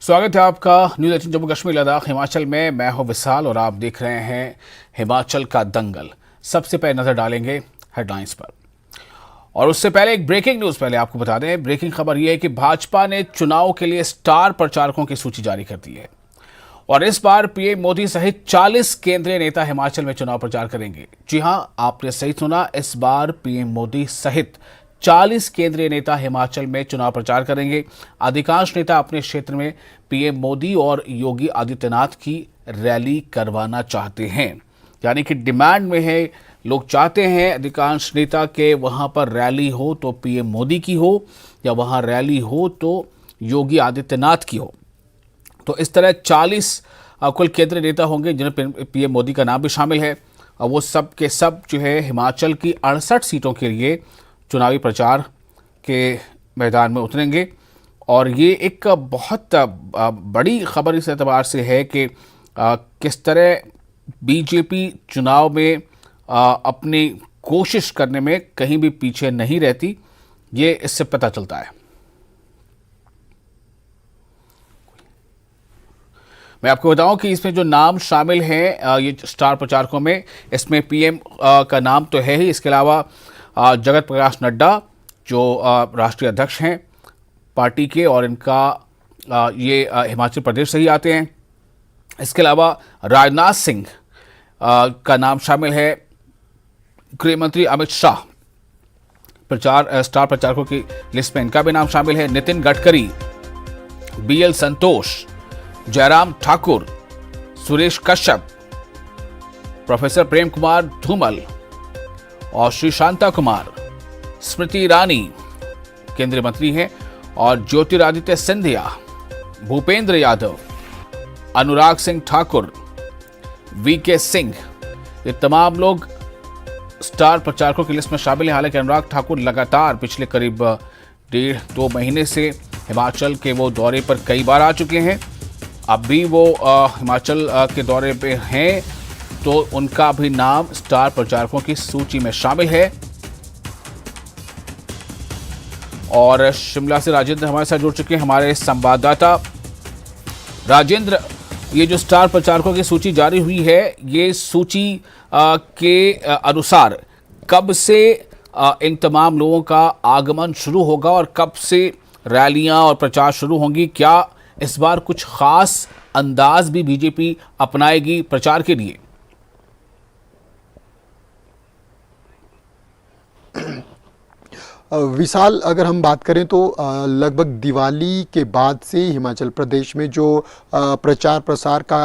स्वागत है आपका न्यूज़ 18 जम्मू कश्मीर लद्दाख हिमाचल में। मैं हूं विशाल और आप देख रहे हैं हिमाचल का दंगल। सबसे पहले नजर डालेंगे हेडलाइंस पर और उससे पहले एक ब्रेकिंग न्यूज़ पहले आपको बता दें। ब्रेकिंग खबर यह है कि भाजपा ने चुनाव के लिए स्टार प्रचारकों की सूची जारी कर दी है और इस बार पीएम मोदी सहित 40 केंद्रीय नेता हिमाचल में चुनाव प्रचार करेंगे। जी हां, आपने सही सुना, इस बार पीएम मोदी सहित 40 केंद्रीय नेता हिमाचल में चुनाव प्रचार करेंगे। अधिकांश नेता अपने क्षेत्र में पीएम मोदी और योगी आदित्यनाथ की रैली करवाना चाहते हैं, यानी कि डिमांड में है। लोग चाहते हैं अधिकांश नेता के वहां पर रैली हो तो पीएम मोदी की हो या वहां रैली हो तो योगी आदित्यनाथ की हो। तो इस तरह 40 कुल केंद्रीय नेता होंगे जिनमें पीएम मोदी का नाम भी शामिल है और वो सब के सब जो है हिमाचल की 68 सीटों के लिए चुनावी प्रचार के मैदान में उतरेंगे। और ये एक बहुत बड़ी खबर इस एतबार से है कि किस तरह बीजेपी चुनाव में अपनी कोशिश करने में कहीं भी पीछे नहीं रहती, ये इससे पता चलता है। मैं आपको बताऊं कि इसमें जो नाम शामिल हैं ये स्टार प्रचारकों में, इसमें पीएम का नाम तो है ही, इसके अलावा जगत प्रकाश नड्डा जो राष्ट्रीय अध्यक्ष हैं पार्टी के और इनका ये हिमाचल प्रदेश से ही आते हैं। इसके अलावा राजनाथ सिंह का नाम शामिल है, गृह मंत्री अमित शाह स्टार प्रचारकों की लिस्ट में इनका भी नाम शामिल है। नितिन गडकरी, बीएल संतोष, जयराम ठाकुर, सुरेश कश्यप, प्रोफेसर प्रेम कुमार धूमल और श्री शांता कुमार, स्मृति ईरानी केंद्रीय मंत्री हैं और ज्योतिरादित्य सिंधिया, भूपेंद्र यादव, अनुराग सिंह ठाकुर, वीके सिंह, ये तमाम लोग स्टार प्रचारकों की लिस्ट में शामिल हैं। हालांकि अनुराग ठाकुर लगातार पिछले करीब 1.5-2 महीने से हिमाचल के वो दौरे पर कई बार आ चुके हैं। अब भी वो हिमाचल के दौरे पे हैं तो उनका भी नाम स्टार प्रचारकों की सूची में शामिल है। और शिमला से राजेंद्र हमारे साथ जुड़ चुके हैं, हमारे संवाददाता। राजेंद्र, ये जो स्टार प्रचारकों की सूची जारी हुई है, ये सूची के अनुसार कब से इन तमाम लोगों का आगमन शुरू होगा और कब से रैलियां और प्रचार शुरू होंगी? क्या इस बार कुछ खास अंदाज भी बीजेपी अपनाएगी प्रचार के लिए? विशाल, अगर हम बात करें तो लगभग दिवाली के बाद से हिमाचल प्रदेश में जो प्रचार प्रसार का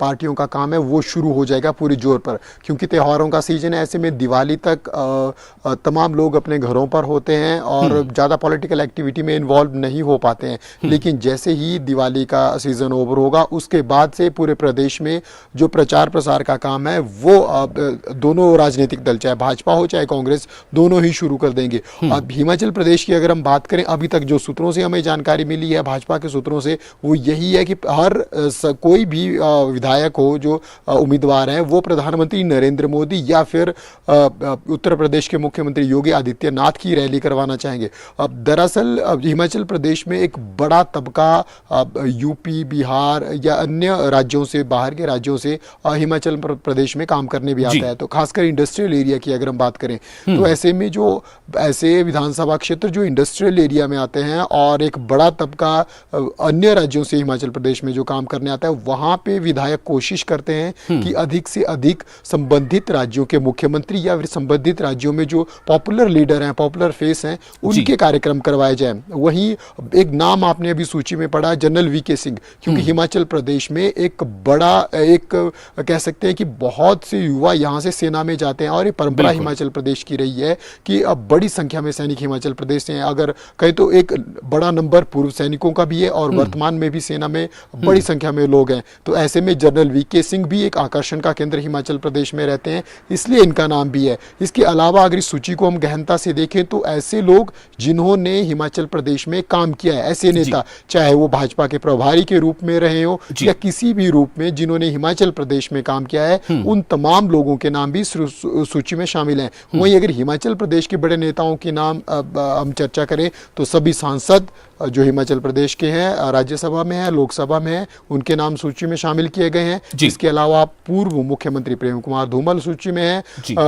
पार्टियों का काम है वो शुरू हो जाएगा पूरे जोर पर, क्योंकि त्योहारों का सीजन है। ऐसे में दिवाली तक तमाम लोग अपने घरों पर होते हैं और ज़्यादा पॉलिटिकल एक्टिविटी में इन्वॉल्व नहीं हो पाते हैं। लेकिन जैसे ही दिवाली का सीज़न ओवर होगा उसके बाद से पूरे प्रदेश में जो प्रचार प्रसार का काम है वो दोनों राजनीतिक दल, चाहे भाजपा हो चाहे कांग्रेस, दोनों ही शुरू कर देंगे। अब हिमाचल प्रदेश की अगर हम बात करें, अभी तक जो सूत्रों से हमें जानकारी मिली है भाजपा के सूत्रों से, वो यही है कि हर कोई भी विधायक हो जो उम्मीदवार हैं वो प्रधानमंत्री नरेंद्र मोदी या फिर उत्तर प्रदेश के मुख्यमंत्री योगी आदित्यनाथ की रैली करवाना चाहेंगे। अब दरअसल हिमाचल प्रदेश में एक बड़ा तबका यूपी, बिहार या अन्य राज्यों से, बाहर के राज्यों से हिमाचल प्रदेश में काम करने भी आता है। तो खासकर इंडस्ट्रियल एरिया की अगर हम बात करें तो ऐसे में जो ऐसे विधानसभा क्षेत्र जो इंडस्ट्रियल एरिया में आते हैं और एक बड़ा तबका अन्य राज्यों से हिमाचल प्रदेश में जो काम करने आता है, वहां पे विधायक कोशिश करते हैं कि अधिक से अधिक संबंधित राज्यों के मुख्यमंत्री या फिर संबंधित राज्यों में जो पॉपुलर लीडर हैं, पॉपुलर फेस हैं, उनके कार्यक्रम करवाए जाए। वहीं एक नाम आपने अभी सूची में पढ़ा, जनरल वीके सिंह, क्योंकि हिमाचल प्रदेश में एक बड़ा, एक कह सकते हैं कि बहुत से युवा यहाँ से सेना में जाते हैं और ये परंपरा हिमाचल प्रदेश की रही है कि अब बड़ी संख्या में सैनिक हिमाचल प्रदेश से हैं। अगर कहे तो एक बड़ा नंबर पूर्व सैनिकों का भी है और वर्तमान में भी सेना में बड़ी संख्या में लोग हैं। तो ऐसे में जनरल वीके सिंह भी एक आकर्षण का केंद्र हिमाचल प्रदेश में रहते हैं, इसलिए इनका नाम भी है। इसके अलावा अगर इस सूची को हम गहनता से देखें तो ऐसे लोग जिन्होंने हिमाचल प्रदेश में काम किया है, ऐसे नेता, चाहे वो भाजपा के प्रभारी के रूप में रहे हो या किसी भी रूप में जिन्होंने हिमाचल प्रदेश में काम किया है, उन तमाम लोगों के नाम भी सूची में शामिल हैं। वहीं अगर हिमाचल प्रदेश के बड़े नेताओं के नाम हम चर्चा करें तो सभी सांसद जो हिमाचल प्रदेश के हैं, राज्यसभा में है, लोकसभा में है, उनके नाम सूची में शामिल किए गए हैं। इसके अलावा पूर्व मुख्यमंत्री प्रेम कुमार धूमल सूची में है,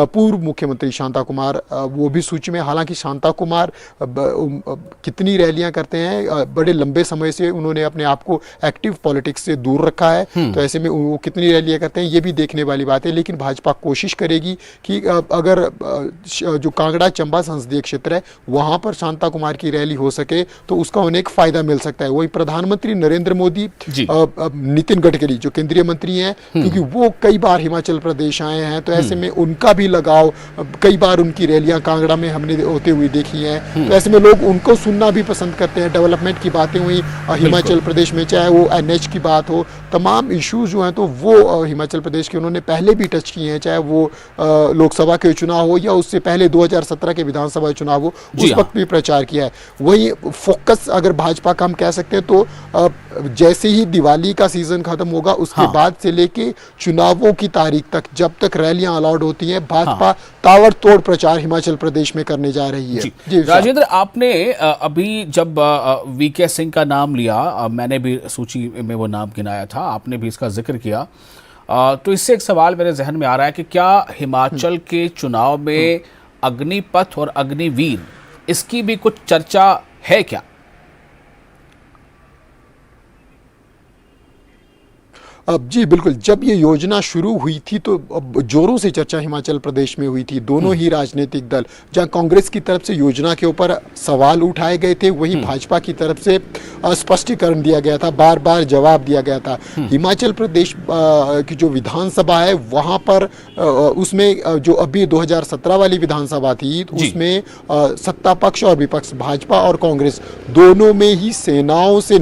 पूर्व मुख्यमंत्री शांता कुमार वो भी सूची में। हालांकि शांता कुमार कितनी रैलियां करते हैं, बड़े लंबे समय से उन्होंने अपने आप को एक्टिव पॉलिटिक्स से दूर रखा है, तो ऐसे में वो कितनी रैलियां करते हैं ये भी देखने वाली बात है। लेकिन भाजपा कोशिश करेगी कि अगर जो कांगड़ा चंबा संसदीय क्षेत्र है वहां पर शांता कुमार की रैली हो सके तो उसका उन्हें एक फायदा मिल सकता है। वही प्रधानमंत्री नरेंद्र मोदी, नितिन गडकरी जो केंद्रीय मंत्री हैं, क्योंकि वो कई बार हिमाचल प्रदेश आए हैं, तो ऐसे में उनका भी लगाव, कई बार उनकी रैलियां कांगड़ा में हमने होते हुए देखी हैं, तो ऐसे में लोग उनको सुनना भी पसंद करते हैं। डेवलपमेंट की बातें हुई हिमाचल प्रदेश में, चाहे वो एनएच की बात हो, तमाम इश्यूज जो हैं तो वो हिमाचल प्रदेश के उन्होंने पहले भी टच किए हैं, चाहे वो लोकसभा के चुनाव हो या उससे पहले 2017 के विधानसभा चुनाव हो, उस वक्त भी प्रचार किया है। वही फोकस अगर भाजपा का हम कह सकते हैं तो जैसे ही दिवाली का सीजन खत्म होगा उसके बाद से लेके चुनावों की तारीख तक, जब तक रैलियां अलाउड होती हैं, भाजपा ताबड़तोड़ प्रचार हिमाचल प्रदेश में करने जा रही है। जी राजेंद्र, आपने अभी जब वीके सिंह का नाम लिया, मैंने भी सूची में वो नाम गिनाया था, आपने भी इसका जिक्र किया, तो इससे एक सवाल मेरे जहन में आ रहा है कि क्या हिमाचल के चुनाव में अग्निपथ और अग्निवीर इसकी भी कुछ चर्चा है क्या? जी बिल्कुल, जब ये योजना शुरू हुई थी तो जोरों से चर्चा हिमाचल प्रदेश में हुई थी। दोनों ही राजनीतिक दल, जहां कांग्रेस की तरफ से योजना के ऊपर सवाल उठाए गए थे, वहीं भाजपा की तरफ से स्पष्टीकरण दिया गया था, बार बार जवाब दिया गया था। हिमाचल प्रदेश की जो विधानसभा है वहां पर उसमें जो अभी 2017 वाली विधानसभा थी, उसमें सत्ता पक्ष और विपक्ष, भाजपा और कांग्रेस दोनों में ही सेनाओं से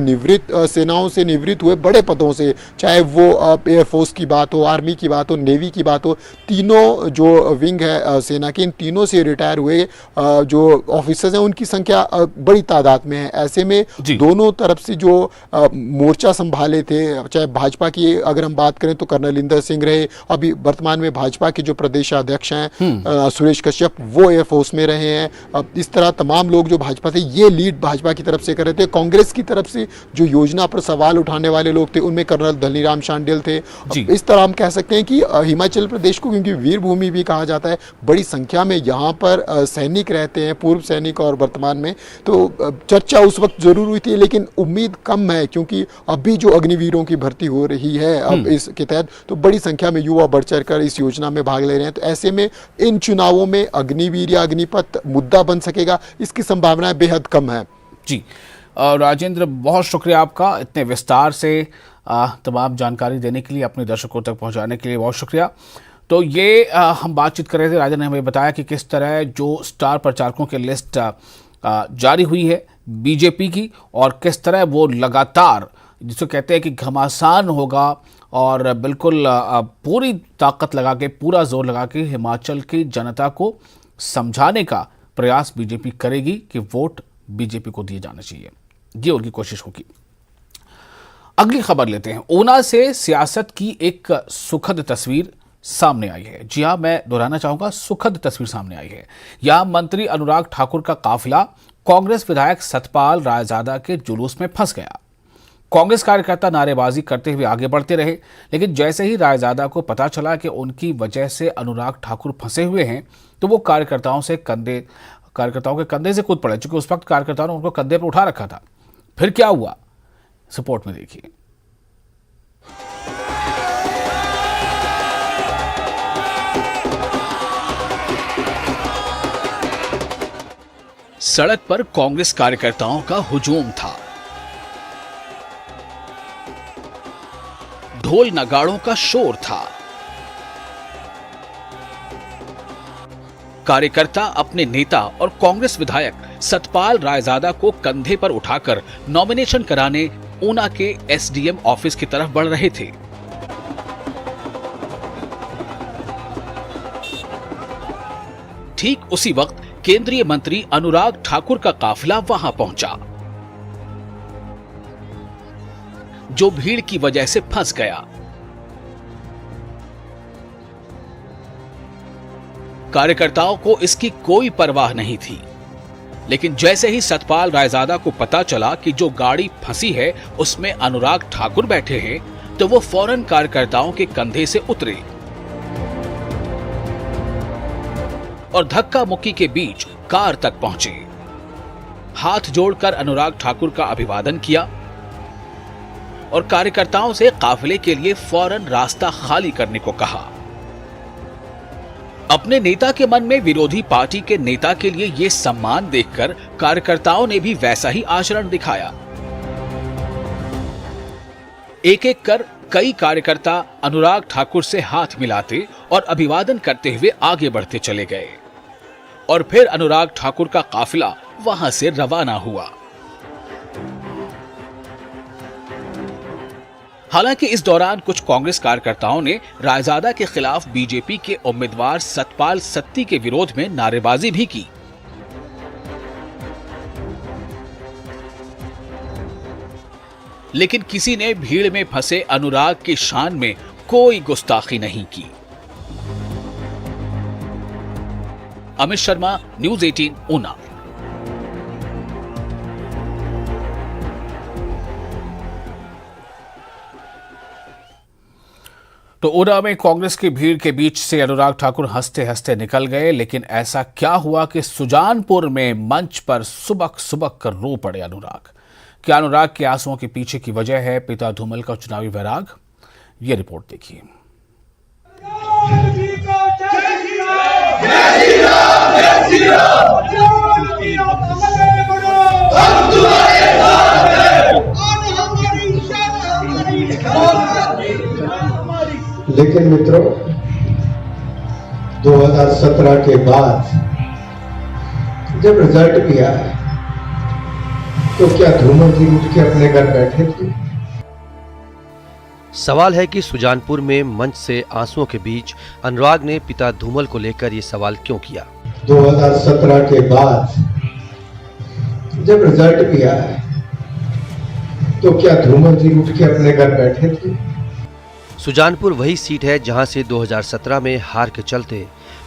निवृत्त हुए बड़े पदों से, चाहे वो एयरफोर्स की बात हो, आर्मी की बात हो, नेवी की बात हो, तीनों जो विंग है सेना के, इन तीनों से रिटायर हुए जो ऑफिसर्स हैं उनकी संख्या बड़ी तादाद में है। ऐसे में दोनों तरफ से जो मोर्चा संभाले थे, चाहे भाजपा की अगर हम बात करें तो कर्नल इंदर सिंह रहे, अभी वर्तमान में भाजपा के जो प्रदेशाध्यक्ष हैं सुरेश कश्यप, वो एयरफोर्स में रहे हैं। इस तरह तमाम लोग जो भाजपा थे ये लीड भाजपा की तरफ से कर रहे थे। कांग्रेस की तरफ से जो योजना पर सवाल उठाने वाले लोग थे उनमें कर्नल धनीराम शांडिल थे। इस तरह हम कह सकते हैं कि हिमाचल प्रदेश को, क्योंकि वीर भूमि भी कहा जाता है, बड़ी संख्या में यहाँ पर सैनिक रहते हैं, पूर्व सैनिक और वर्तमान में, तो चर्चा उस वक्त जरूर हुई थी, लेकिन उम्मीद कम है क्योंकि अभी जो अग्निवीरों की भर्ती हो रही है अब इसके तहत, तो बड़ी संख्या में युवा बढ़ चढ़कर इस योजना में भाग ले रहे हैं। तो ऐसे में इन चुनावों में अग्निवीर या अग्निपथ मुद्दा बन सकेगा, इसकी संभावनाएं बेहद कम है। जी राजेंद्र, बहुत शुक्रिया आपका इतने विस्तार से तमाम जानकारी देने के लिए, अपने दर्शकों तक पहुंचाने के लिए बहुत शुक्रिया। तो ये हम बातचीत कर रहे थे, राजेंद्र ने हमें बताया कि किस तरह जो स्टार प्रचारकों की लिस्ट जारी हुई है बीजेपी की, और किस तरह वो लगातार, जिसको कहते हैं कि घमासान होगा, और बिल्कुल पूरी ताकत लगा के, पूरा जोर लगा के हिमाचल की जनता को समझाने का प्रयास बीजेपी करेगी कि वोट बीजेपी को दिए जाना चाहिए। ये उनकी कोशिश होगी। अगली खबर लेते हैं। ऊना से सियासत की एक सुखद तस्वीर सामने आई है। जी हां, मैं दोहराना चाहूंगा, सुखद तस्वीर सामने आई है। यहां मंत्री अनुराग ठाकुर का काफिला कांग्रेस विधायक सतपाल रायजादा के जुलूस में फंस गया। कांग्रेस कार्यकर्ता नारेबाजी करते हुए आगे बढ़ते रहे, लेकिन जैसे ही रायजादा को पता चला कि उनकी वजह से अनुराग ठाकुर फंसे हुए हैं, तो वो कार्यकर्ताओं के कंधे से कूद पड़े, क्योंकि उस वक्त कार्यकर्ताओं ने उनको कंधे पर उठा रखा था। फिर क्या हुआ, रिपोर्ट में देखिए। सड़क पर कांग्रेस कार्यकर्ताओं का हुजूम था। ढोल नगाड़ों का शोर था। कार्यकर्ता अपने नेता और कांग्रेस विधायक सतपाल रायजादा को कंधे पर उठाकर नॉमिनेशन कराने ऊना के एसडीएम ऑफिस की तरफ बढ़ रहे थे। ठीक उसी वक्त केंद्रीय मंत्री अनुराग ठाकुर का काफिला वहां पहुंचा, जो भीड़ की वजह से फंस गया। कार्यकर्ताओं को इसकी कोई परवाह नहीं थी। लेकिन जैसे ही सतपाल रायजादा को पता चला कि जो गाड़ी फंसी है उसमें अनुराग ठाकुर बैठे हैं, तो वो फौरन कार्यकर्ताओं के कंधे से उतरे और धक्का मुक्की के बीच कार तक पहुंचे। हाथ जोड़कर अनुराग ठाकुर का अभिवादन किया और कार्यकर्ताओं से काफिले के लिए फौरन रास्ता खाली करने को कहा। अपने नेता के मन में विरोधी पार्टी के नेता के लिए ये सम्मान देखकर कार्यकर्ताओं ने भी वैसा ही आचरण दिखाया। एक एक कर कई कार्यकर्ता अनुराग ठाकुर से हाथ मिलाते और अभिवादन करते हुए आगे बढ़ते चले गए और फिर अनुराग ठाकुर का काफिला वहां से रवाना हुआ। हालांकि इस दौरान कुछ कांग्रेस कार्यकर्ताओं ने रायजादा के खिलाफ बीजेपी के उम्मीदवार सतपाल सत्ती के विरोध में नारेबाजी भी की। लेकिन किसी ने भीड़ में फंसे अनुराग की शान में कोई गुस्ताखी नहीं की। अमित शर्मा, न्यूज़ 18, ऊना। तो ऊना में कांग्रेस की भीड़ के बीच से अनुराग ठाकुर हंसते हंसते निकल गए, लेकिन ऐसा क्या हुआ कि सुजानपुर में मंच पर सुबक सुबक कर रो पड़े अनुराग। क्या अनुराग के आंसुओं के पीछे की वजह है पिता धूमल का चुनावी वैराग? ये रिपोर्ट देखिए। लेकिन मित्रों, 2017 के बाद जब रिजल्ट भी आया तो क्या धूमल जी उठ के अपने घर बैठे थे? सवाल है कि सुजानपुर में मंच से आंसुओं के बीच अनुराग ने पिता धूमल को लेकर ये सवाल क्यों किया। 2017 के बाद जब रिजल्ट भी आया तो क्या धूमल जी उठ के अपने घर बैठे थे? सुजानपुर वही सीट है जहां से 2017 में हार के चलते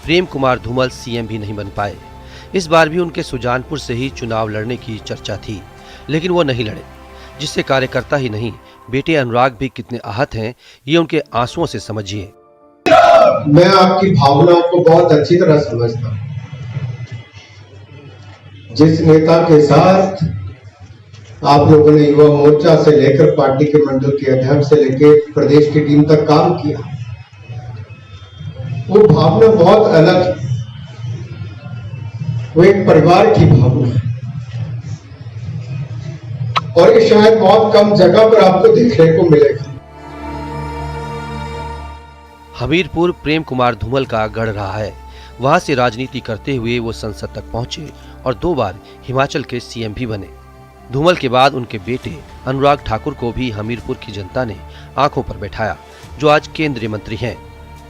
प्रेम कुमार धूमल सीएम भी नहीं बन पाए। इस बार भी उनके सुजानपुर से ही चुनाव लड़ने की चर्चा थी, लेकिन वो नहीं लड़े, जिससे कार्यकर्ता ही नहीं बेटे अनुराग भी कितने आहत हैं ये उनके आंसुओं से समझिए। मैं आपकी भावनाओं को बहुत अच्छी तरह समझता हूं। जिस नेता के साथ आप लोगों ने युवा मोर्चा से लेकर पार्टी के मंडल के अध्यक्ष से लेकर प्रदेश की टीम तक काम किया, वो भावना बहुत अलग है। वो एक परिवार की भावना है और ये शायद बहुत कम जगह पर आपको देखने को मिलेगा। हमीरपुर प्रेम कुमार धूमल का गढ़ रहा है। वहां से राजनीति करते हुए वो संसद तक पहुंचे और 2 बार हिमाचल के सीएम भी बने। धूमल के बाद उनके बेटे अनुराग ठाकुर को भी हमीरपुर की जनता ने आंखों पर बैठाया, जो आज केंद्रीय मंत्री हैं।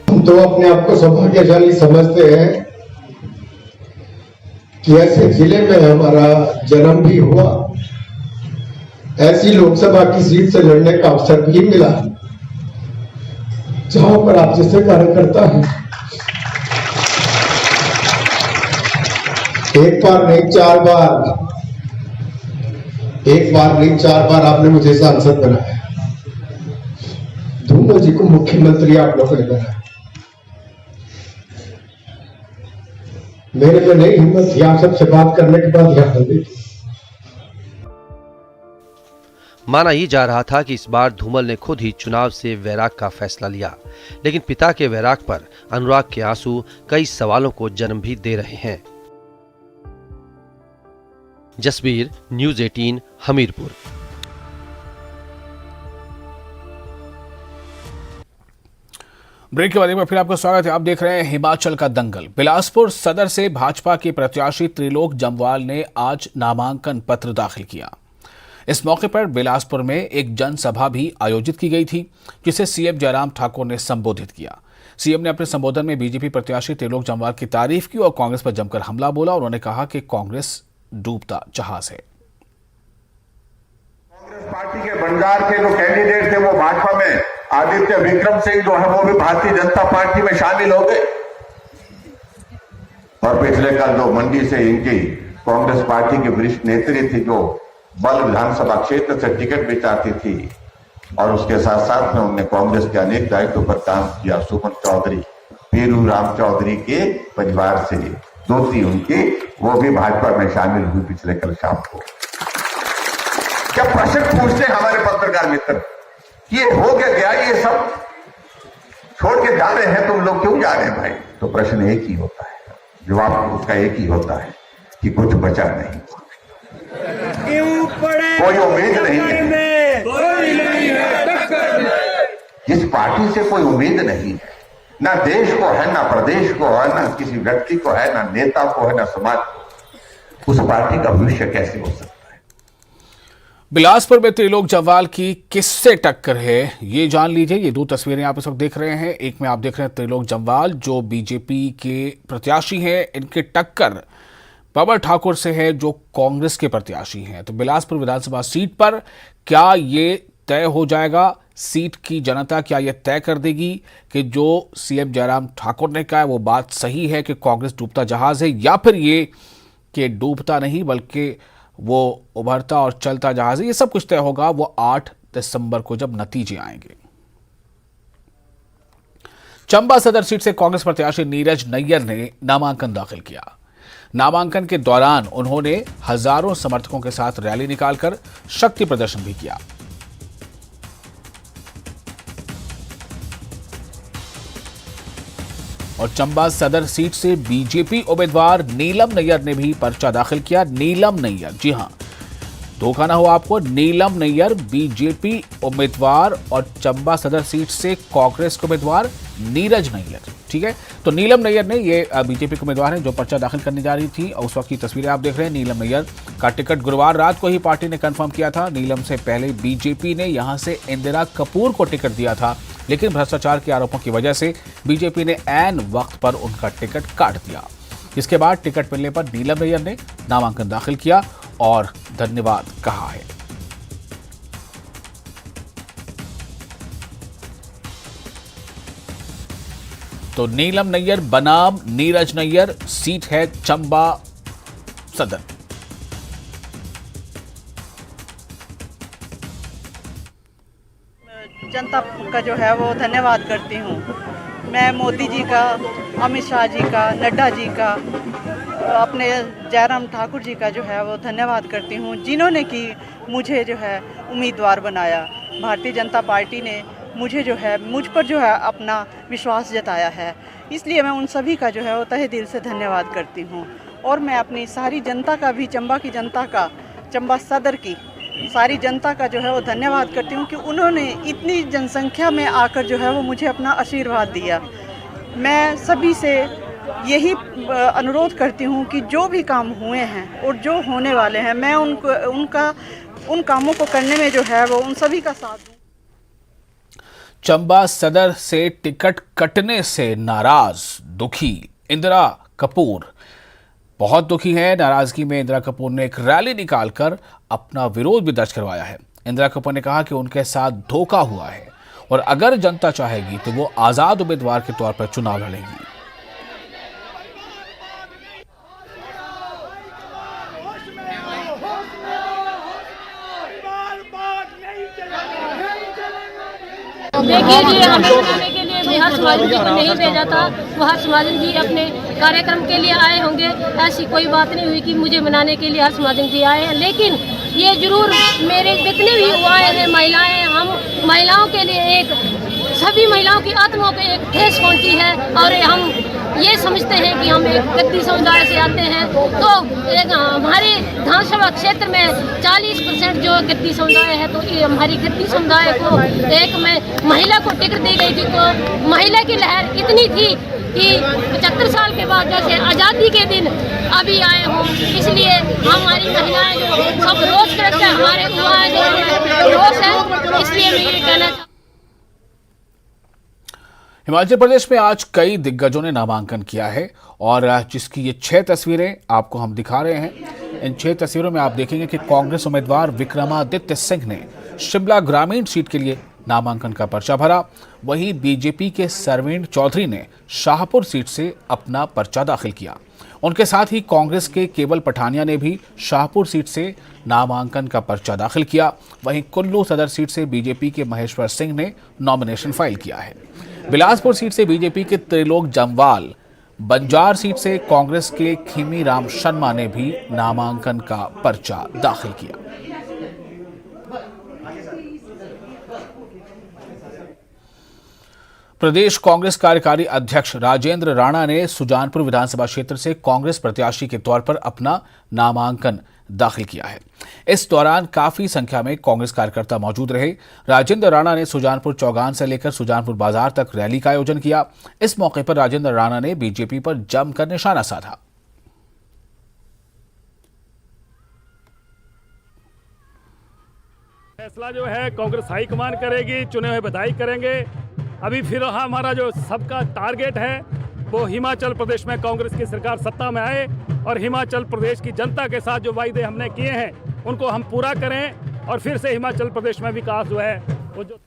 हम तो अपने आप को सौभाग्यशाली समझते हैं कि ऐसे जिले में हमारा जन्म भी हुआ, ऐसी लोकसभा की सीट से लड़ने का अवसर भी मिला, जहां पर आप जैसे कार्यकर्ता हैं एक बार नहीं 4 बार, एक बार नहीं 4 बार आपने मुझे सांसद बनाया। धूमल जी को मुख्यमंत्री आप लोगों ने बनाया। मेरे में नहीं हिम्मत थी आप सबसे बात करने के बाद यहां पर। माना ये जा रहा था कि इस बार धूमल ने खुद ही चुनाव से वैराग का फैसला लिया, लेकिन पिता के वैराग पर अनुराग के आंसू कई सवालों को जन्म भी दे रहे हैं। जसबीर, न्यूज़ 18, हमीरपुर। ब्रेक के बाद में फिर आपका स्वागत है। आप देख रहे हैं हिमाचल का दंगल। बिलासपुर सदर से भाजपा के प्रत्याशी त्रिलोक जम्वाल ने आज नामांकन पत्र दाखिल किया। इस मौके पर बिलासपुर में एक जनसभा भी आयोजित की गई थी, जिसे सीएम जयराम ठाकुर ने संबोधित किया। सीएम ने अपने संबोधन में बीजेपी प्रत्याशी त्रिलोक जम्वाल की तारीफ की और कांग्रेस पर जमकर हमला बोला। उन्होंने कहा कि कांग्रेस डूबता जहाज है। कांग्रेस पार्टी के बंजार के जो कैंडिडेट थे वो भाजपा में, आदित्य विक्रम सिंह जो है वो भी भारतीय जनता पार्टी में शामिल हो गए और पिछले कल जो मंडी से इनकी कांग्रेस पार्टी के वरिष्ठ नेत्री थी जो बल विधानसभा क्षेत्र से टिकट भी चाहती थी और उसके साथ साथ में उन्होंने कांग्रेस के अनेक दायित्वों पर काम किया। सुमन चौधरी पीरू राम चौधरी के परिवार से दोस्ती उनकी, वो भी भाजपा में शामिल हुई पिछले कल शाम को। क्या प्रश्न पूछते हैं हमारे पत्रकार मित्र, ये हो गया ये सब छोड़ के जा रहे हैं, तुम लोग क्यों जा रहे हैं भाई? तो प्रश्न एक ही होता है, जवाब उसका एक ही होता है कि कुछ बचा नहीं, कोई उम्मीद नहीं है, जिस पार्टी से कोई उम्मीद नहीं है, ना देश को है, ना प्रदेश को है, ना किसी व्यक्ति को है, ना नेता को है, ना समाज को, उस पार्टी का भविष्य कैसे हो सकता है? बिलासपुर में त्रिलोक जम्वाल की किससे टक्कर है, ये जान लीजिए। ये दो तस्वीरें आप इस वक्त देख रहे हैं। एक में आप देख रहे हैं त्रिलोक जम्वाल जो बीजेपी के प्रत्याशी हैं, इनकी टक्कर बाबर ठाकुर से है जो कांग्रेस के प्रत्याशी हैं। तो बिलासपुर विधानसभा सीट पर क्या ये तय हो जाएगा? सीट की जनता क्या यह तय कर देगी कि जो सीएम जयराम ठाकुर ने कहा है वो बात सही है कि कांग्रेस डूबता जहाज है, या फिर ये कि डूबता नहीं बल्कि वो उभरता और चलता जहाज है? ये सब कुछ तय होगा वो 8 दिसंबर को जब नतीजे आएंगे। चंबा सदर सीट से कांग्रेस प्रत्याशी नीरज नैयर ने नामांकन दाखिल किया। नामांकन के दौरान उन्होंने हजारों समर्थकों के साथ रैली निकालकर शक्ति प्रदर्शन भी किया। और चंबा सदर सीट से बीजेपी उम्मीदवार नीलम नैयर ने भी पर्चा दाखिल किया। नीलम नैयर, जी हां, धोखा ना हो आपको, नीलम नैयर बीजेपी उम्मीदवार और चंबा सदर सीट से कांग्रेस के उम्मीदवार नीरज नैयर, ठीक है। तो नीलम नैयर ने, ये बीजेपी के उम्मीदवार हैं जो पर्चा दाखिल करने जा रही थी, और उस वक्त की तस्वीरें आप देख रहे हैं। नीलम नैयर का टिकट गुरुवार रात को ही पार्टी ने कंफर्म किया था। नीलम से पहले बीजेपी ने यहां से इंदिरा कपूर को टिकट दिया था, लेकिन भ्रष्टाचार के आरोपों की वजह से बीजेपी ने ऐन वक्त पर उनका टिकट काट दिया। इसके बाद टिकट मिलने पर नीलम नैयर ने नामांकन दाखिल किया और धन्यवाद कहा है। तो नीलम नैयर बनाम नीरज नैयर, सीट है चंबा सदर। जनता का जो है वो धन्यवाद करती हूँ। मैं मोदी जी का, अमित शाह जी का, नड्डा जी का, अपने जयराम ठाकुर जी का जो है वो धन्यवाद करती हूँ, जिन्होंने कि मुझे जो है उम्मीदवार बनाया। भारतीय जनता पार्टी ने मुझे जो है, मुझ पर जो है अपना विश्वास जताया है, इसलिए मैं उन सभी का जो है वो तहे दिल से धन्यवाद करती हूँ। और मैं अपनी सारी जनता का भी, चंबा की जनता का, चंबा सदर की सारी जनता का जो है वो धन्यवाद करती हूँ कि उन्होंने इतनी जनसंख्या में आकर जो है वो मुझे अपना आशीर्वाद दिया। मैं सभी से यही अनुरोध करती हूँ कि जो भी काम हुए हैं और जो होने वाले हैं, मैं उन कामों को करने में जो है वो उन सभी का साथ दूँ। चंबा सदर से टिकट कटने से नाराज, दुखी इंदिरा कपूर बहुत दुखी है। नाराजगी में इंदिरा कपूर ने एक रैली निकालकर अपना विरोध भी दर्ज करवाया है। इंदिरा कपूर ने कहा कि उनके साथ धोखा हुआ है और अगर जनता चाहेगी तो वो आजाद उम्मीदवार के तौर पर चुनाव लड़ेंगी। देखिए जी, हमें बनाने के लिए भी हर्ष महाजन जी को नहीं भेजा था। वो हर्ष महाजन जी अपने कार्यक्रम के लिए आए होंगे, ऐसी कोई बात नहीं हुई कि मुझे बनाने के लिए हर्ष महाजन जी आए हैं। लेकिन ये जरूर मेरे जितने भी युवाएं हैं, महिलाएं, हम महिलाओं के लिए एक, सभी महिलाओं की आत्माओं को एक ठेस पहुंची है। और हम ये समझते हैं कि हम एक गद्दी समुदाय से आते हैं, तो एक हमारे विधानसभा क्षेत्र में 40% जो गद्दी समुदाय है, तो ये हमारी गद्दी समुदाय को एक में महिला को टिकट दी गई थी। तो महिला की लहर इतनी थी कि 75 साल के बाद जैसे आज़ादी के दिन अभी आए हों, इसलिए हमारी महिलाएं जो सब रोष करते हैं, हमारे युवाएं जो रोष है, इसलिए मैं ये कहना चाहूँ। हिमाचल प्रदेश में आज कई दिग्गजों ने नामांकन किया है और जिसकी ये 6 तस्वीरें आपको हम दिखा रहे हैं। इन 6 तस्वीरों में आप देखेंगे कि कांग्रेस उम्मीदवार विक्रमादित्य सिंह ने शिमला ग्रामीण सीट के लिए नामांकन का पर्चा भरा। वहीं बीजेपी के सरवीण चौधरी ने शाहपुर सीट से अपना पर्चा दाखिल किया। उनके साथ ही कांग्रेस के केवल पठानिया ने भी शाहपुर सीट से नामांकन का पर्चा दाखिल किया। वहीं कुल्लू सदर सीट से बीजेपी के महेश्वर सिंह ने नॉमिनेशन फाइल किया है। बिलासपुर सीट से बीजेपी के त्रिलोक जम्वाल, बंजार सीट से कांग्रेस के खीमी राम शर्मा ने भी नामांकन का पर्चा दाखिल किया। प्रदेश कांग्रेस कार्यकारी अध्यक्ष राजेंद्र राणा ने सुजानपुर विधानसभा क्षेत्र से कांग्रेस प्रत्याशी के तौर पर अपना नामांकन दाखिल किया है। इस दौरान काफी संख्या में कांग्रेस कार्यकर्ता मौजूद रहे। राजेंद्र राणा ने सुजानपुर चौगान से लेकर सुजानपुर बाजार तक रैली का आयोजन किया। इस मौके पर राजेंद्र राणा ने बीजेपी पर जमकर निशाना साधा। फैसला जो है कांग्रेस हाईकमान करेगी, चुने हुए विधायक करेंगे। अभी फिर हमारा जो सबका टारगेट है वो हिमाचल प्रदेश में कांग्रेस की सरकार सत्ता में आए और हिमाचल प्रदेश की जनता के साथ जो वायदे हमने किए हैं उनको हम पूरा करें और फिर से हिमाचल प्रदेश में विकास जो है वो जो।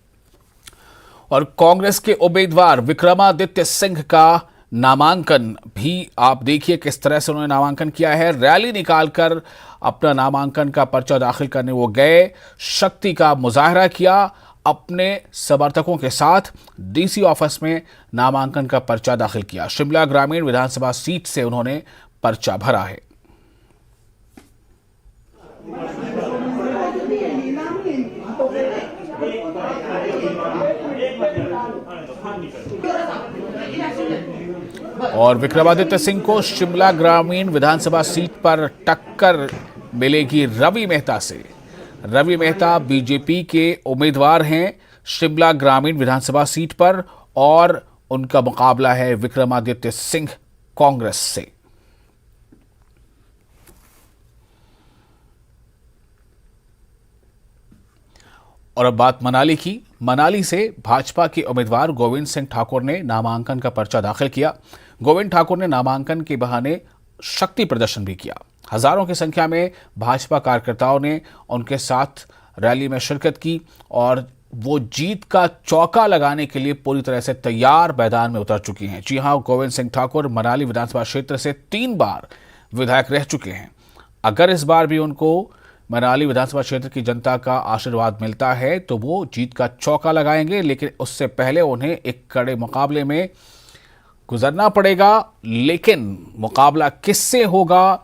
और कांग्रेस के उम्मीदवार विक्रमादित्य सिंह का नामांकन भी आप देखिए किस तरह से उन्होंने नामांकन किया है। रैली निकालकर अपना नामांकन का पर्चा दाखिल करने वो गए, शक्ति का मुजाहरा किया। अपने समर्थकों के साथ डीसी ऑफिस में नामांकन का पर्चा दाखिल किया। शिमला ग्रामीण विधानसभा सीट से उन्होंने पर्चा भरा है। और विक्रमादित्य सिंह को शिमला ग्रामीण विधानसभा सीट पर टक्कर मिलेगी रवि मेहता से। रवि मेहता बीजेपी के उम्मीदवार हैं शिमला ग्रामीण विधानसभा सीट पर और उनका मुकाबला है विक्रमादित्य सिंह कांग्रेस से। और अब बात मनाली की। मनाली से भाजपा के उम्मीदवार गोविंद सिंह ठाकुर ने नामांकन का पर्चा दाखिल किया। गोविंद ठाकुर ने नामांकन के बहाने शक्ति प्रदर्शन भी किया। हजारों की संख्या में भाजपा कार्यकर्ताओं ने उनके साथ रैली में शिरकत की और वो जीत का चौका लगाने के लिए पूरी तरह से तैयार मैदान में उतर चुकी हैं। जी हां, गोविंद सिंह ठाकुर मनाली विधानसभा क्षेत्र से 3 बार विधायक रह चुके हैं। अगर इस बार भी उनको मनाली विधानसभा क्षेत्र की जनता का आशीर्वाद मिलता है तो वो जीत का चौका लगाएंगे, लेकिन उससे पहले उन्हें एक कड़े मुकाबले में गुजरना पड़ेगा। लेकिन मुकाबला किससे होगा,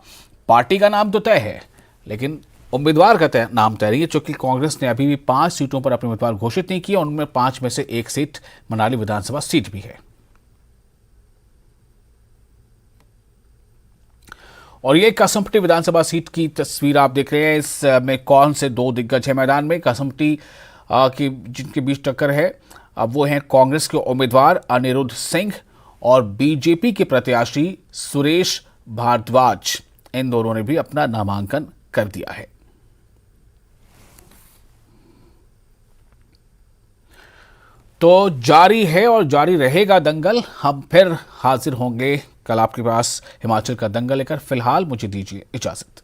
पार्टी का नाम तो तय है लेकिन उम्मीदवार का नाम तय नहीं है, क्योंकि कांग्रेस ने अभी भी 5 सीटों पर अपने उम्मीदवार घोषित नहीं किए। उनमें 5 में से 1 सीट मनाली विधानसभा सीट भी है। और ये कसुम्पटी विधानसभा सीट की तस्वीर आप देख रहे हैं। इसमें कौन से 2 दिग्गज है मैदान में। कसुम्पटी की जिनके बीच टक्कर है अब वो हैं कांग्रेस के उम्मीदवार अनिरुद्ध सिंह और बीजेपी के प्रत्याशी सुरेश भारद्वाज। इन दोनों ने भी अपना नामांकन कर दिया है। तो जारी है और जारी रहेगा दंगल। हम फिर हाजिर होंगे कल आपके पास हिमाचल का दंगल लेकर। फिलहाल मुझे दीजिए इजाजत।